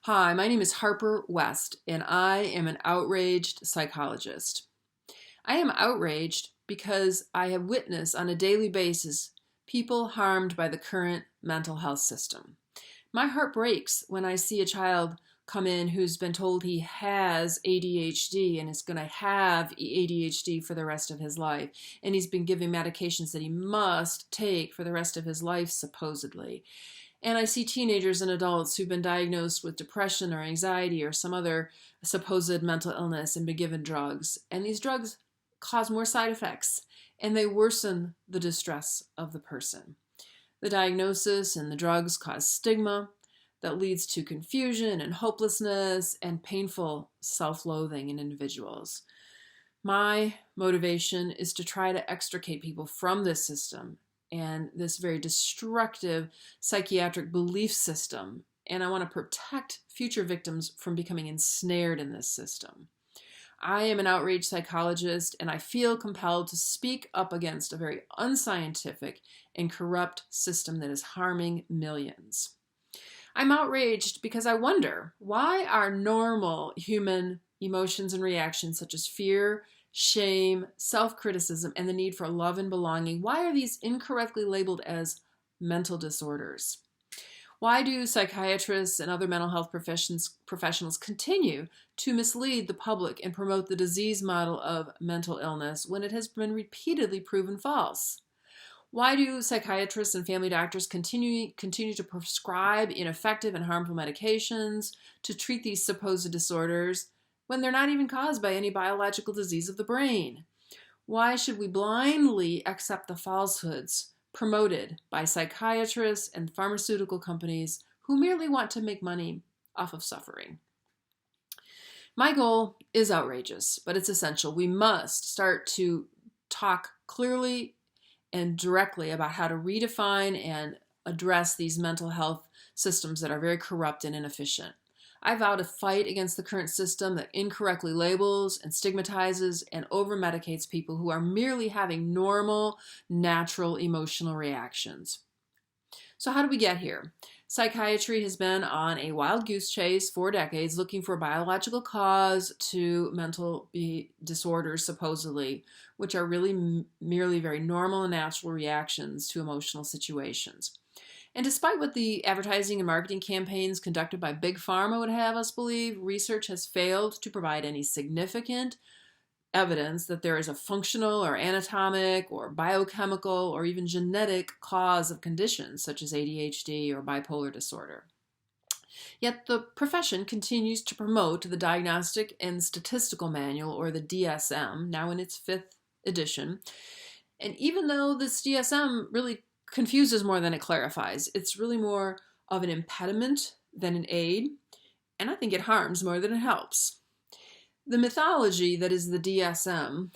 Hi, my name is Harper West, and I am an outraged psychologist. I am outraged because I have witnessed on a daily basis people harmed by the current mental health system. My heart breaks when I see a child come in who's been told he has ADHD and is going to have ADHD for the rest of his life, and he's been given medications that he must take for the rest of his life, supposedly. And I see teenagers and adults who've been diagnosed with depression or anxiety or some other supposed mental illness and been given drugs. And these drugs cause more side effects and they worsen the distress of the person. The diagnosis and the drugs cause stigma that leads to confusion and hopelessness and painful self-loathing in individuals. My motivation is to try to extricate people from this system and this very destructive psychiatric belief system. And I want to protect future victims from becoming ensnared in this system. I am an outraged psychologist, and I feel compelled to speak up against a very unscientific and corrupt system that is harming millions. I'm outraged because I wonder, why are normal human emotions and reactions such as fear, shame, self-criticism, and the need for love and belonging, why are these incorrectly labeled as mental disorders? Why do psychiatrists and other mental health professionals continue to mislead the public and promote the disease model of mental illness when it has been repeatedly proven false? Why do psychiatrists and family doctors continue to prescribe ineffective and harmful medications to treat these supposed disorders when they're not even caused by any biological disease of the brain? Why should we blindly accept the falsehoods promoted by psychiatrists and pharmaceutical companies who merely want to make money off of suffering? My goal is outrageous, but it's essential. We must start to talk clearly and directly about how to redefine and address these mental health systems that are very corrupt and inefficient. I vow to fight against the current system that incorrectly labels and stigmatizes and over-medicates people who are merely having normal, natural emotional reactions. So how do we get here? Psychiatry has been on a wild goose chase for decades looking for a biological cause to mental disorders, supposedly, which are really merely very normal and natural reactions to emotional situations. And despite what the advertising and marketing campaigns conducted by Big Pharma would have us believe, research has failed to provide any significant evidence that there is a functional or anatomic or biochemical or even genetic cause of conditions such as ADHD or bipolar disorder. Yet the profession continues to promote the Diagnostic and Statistical Manual, or the DSM, now in its 5th edition. And even though this DSM really confuses more than it clarifies, it's really more of an impediment than an aid, and I think it harms more than it helps. The mythology that is the DSM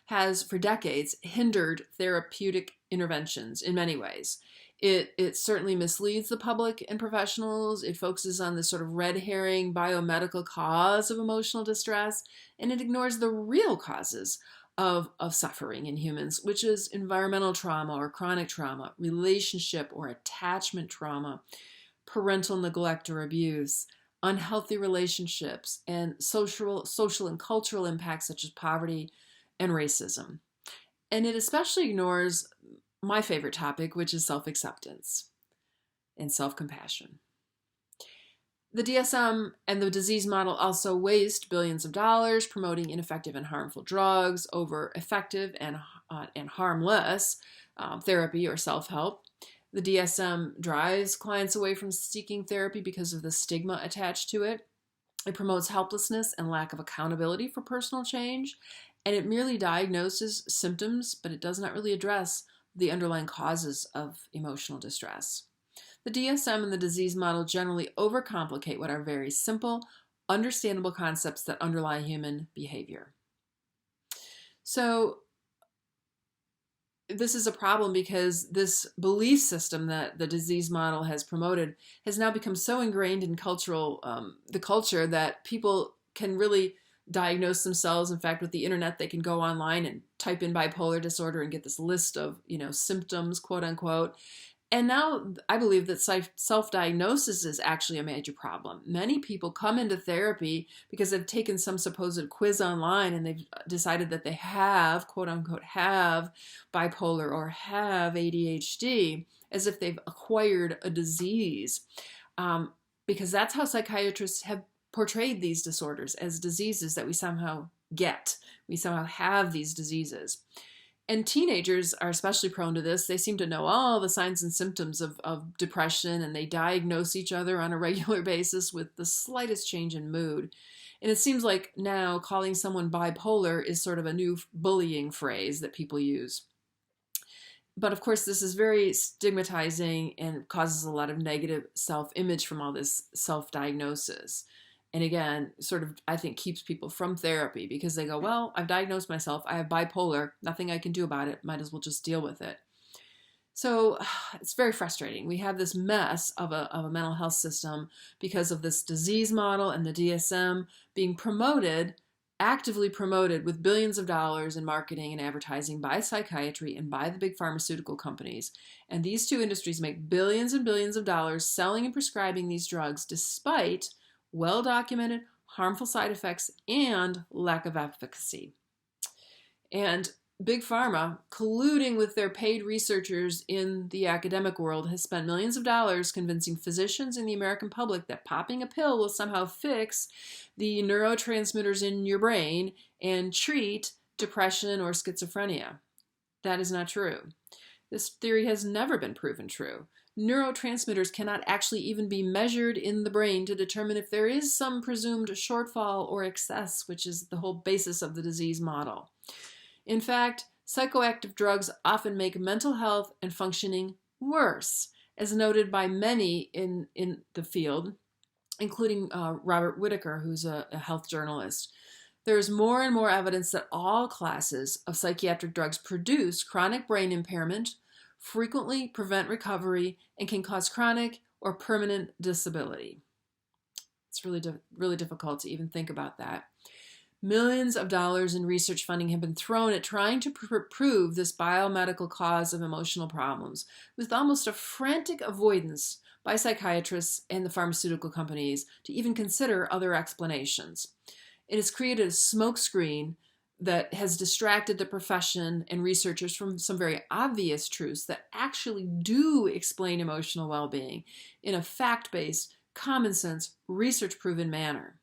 has for decades hindered therapeutic interventions in many ways. It certainly misleads the public and professionals. It focuses on this sort of red herring biomedical cause of emotional distress, and it ignores the real causes of suffering in humans, which is environmental trauma or chronic trauma, relationship or attachment trauma, parental neglect or abuse, unhealthy relationships, and social and cultural impacts such as poverty and racism. And it especially ignores my favorite topic, which is self-acceptance and self-compassion. The DSM and the disease model also waste billions of dollars promoting ineffective and harmful drugs over effective and harmless therapy or self-help. The DSM drives clients away from seeking therapy because of the stigma attached to it. It promotes helplessness and lack of accountability for personal change, and it merely diagnoses symptoms, but it does not really address the underlying causes of emotional distress. The DSM and the disease model generally overcomplicate what are very simple, understandable concepts that underlie human behavior. So this is a problem because this belief system that the disease model has promoted has now become so ingrained in the culture that people can really diagnose themselves. In fact, with the internet, they can go online and type in bipolar disorder and get this list of, symptoms, quote unquote. And now I believe that self-diagnosis is actually a major problem. Many people come into therapy because they've taken some supposed quiz online and they've decided that they have, quote unquote, have bipolar or have ADHD, as if they've acquired a disease. Because that's how psychiatrists have portrayed these disorders, as diseases that we somehow get. We somehow have these diseases. And teenagers are especially prone to this. They seem to know all the signs and symptoms of depression, and they diagnose each other on a regular basis with the slightest change in mood. And it seems like now calling someone bipolar is sort of a new bullying phrase that people use. But of course, this is very stigmatizing and causes a lot of negative self-image from all this self-diagnosis. And again, sort of, I think, keeps people from therapy because they go, well, I've diagnosed myself. I have bipolar. Nothing I can do about it. Might as well just deal with it. So it's very frustrating. We have this mess of a mental health system because of this disease model and the DSM being promoted, actively promoted with billions of dollars in marketing and advertising by psychiatry and by the big pharmaceutical companies. And these two industries make billions and billions of dollars selling and prescribing these drugs despite well-documented harmful side effects and lack of efficacy. And Big Pharma, colluding with their paid researchers in the academic world, has spent millions of dollars convincing physicians and the American public that popping a pill will somehow fix the neurotransmitters in your brain and treat depression or schizophrenia. That is not true. This theory has never been proven true. Neurotransmitters cannot actually even be measured in the brain to determine if there is some presumed shortfall or excess, which is the whole basis of the disease model. In fact, psychoactive drugs often make mental health and functioning worse, as noted by many in the field, including Robert Whitaker, who's a health journalist. There's more and more evidence that all classes of psychiatric drugs produce chronic brain impairment, frequently prevent recovery, and can cause chronic or permanent disability. It's really difficult to even think about that. Millions of dollars in research funding have been thrown at trying to prove this biomedical cause of emotional problems, with almost a frantic avoidance by psychiatrists and the pharmaceutical companies to even consider other explanations. It has created a smokescreen that has distracted the profession and researchers from some very obvious truths that actually do explain emotional well-being in a fact-based, common-sense, research-proven manner.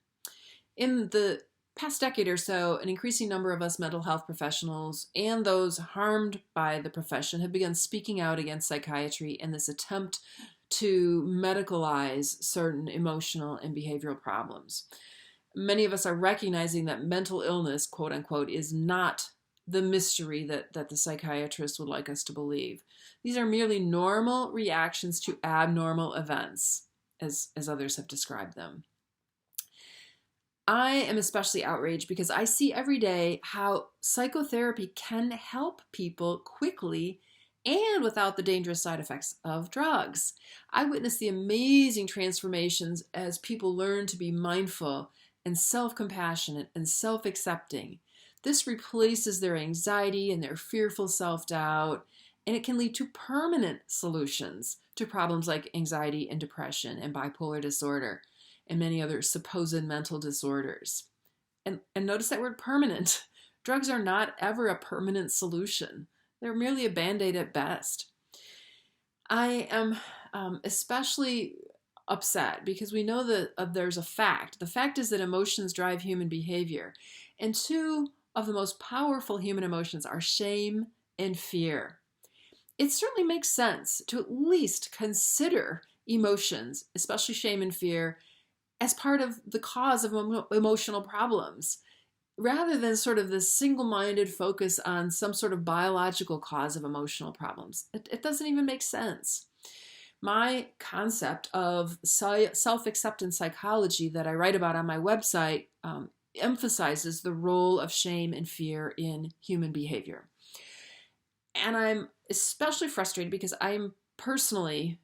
In the past decade or so, an increasing number of us mental health professionals and those harmed by the profession have begun speaking out against psychiatry and this attempt to medicalize certain emotional and behavioral problems. Many of us are recognizing that mental illness, quote unquote, is not the mystery that the psychiatrists would like us to believe. These are merely normal reactions to abnormal events, as others have described them. I am especially outraged because I see every day how psychotherapy can help people quickly and without the dangerous side effects of drugs. I witness the amazing transformations as people learn to be mindful and self-compassionate and self-accepting. This replaces their anxiety and their fearful self-doubt, and it can lead to permanent solutions to problems like anxiety and depression and bipolar disorder and many other supposed mental disorders. And notice that word permanent. Drugs are not ever a permanent solution. They're merely a Band-Aid at best. I am especially upset because we know that there's a fact. The fact is that emotions drive human behavior. And two of the most powerful human emotions are shame and fear. It certainly makes sense to at least consider emotions, especially shame and fear, as part of the cause of emotional problems, rather than sort of this single-minded focus on some sort of biological cause of emotional problems. It doesn't even make sense. My concept of self-acceptance psychology that I write about on my website emphasizes the role of shame and fear in human behavior. And I'm especially frustrated because I'm personally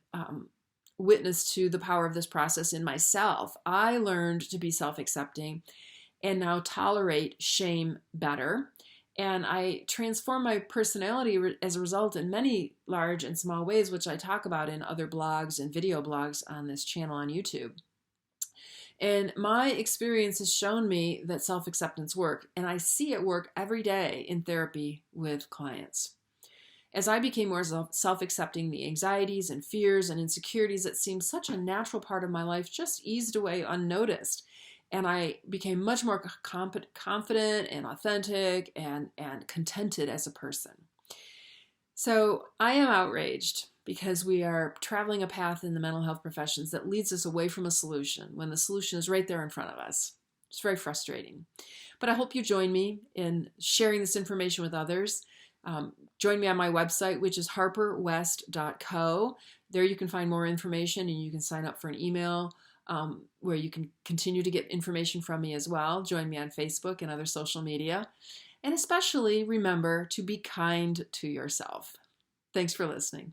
witness to the power of this process in myself. I learned to be self-accepting and now tolerate shame better. And I transformed my personality as a result in many large and small ways, which I talk about in other blogs and video blogs on this channel on YouTube. And my experience has shown me that self-acceptance works, and I see it work every day in therapy with clients. As I became more self-accepting, the anxieties and fears and insecurities that seemed such a natural part of my life just eased away unnoticed. And I became much more confident and authentic and contented as a person. So I am outraged because we are traveling a path in the mental health professions that leads us away from a solution when the solution is right there in front of us. It's very frustrating. But I hope you join me in sharing this information with others. Join me on my website, which is harperwest.co. There you can find more information, and you can sign up for an email where you can continue to get information from me as well. Join me on Facebook and other social media. And especially remember to be kind to yourself. Thanks for listening.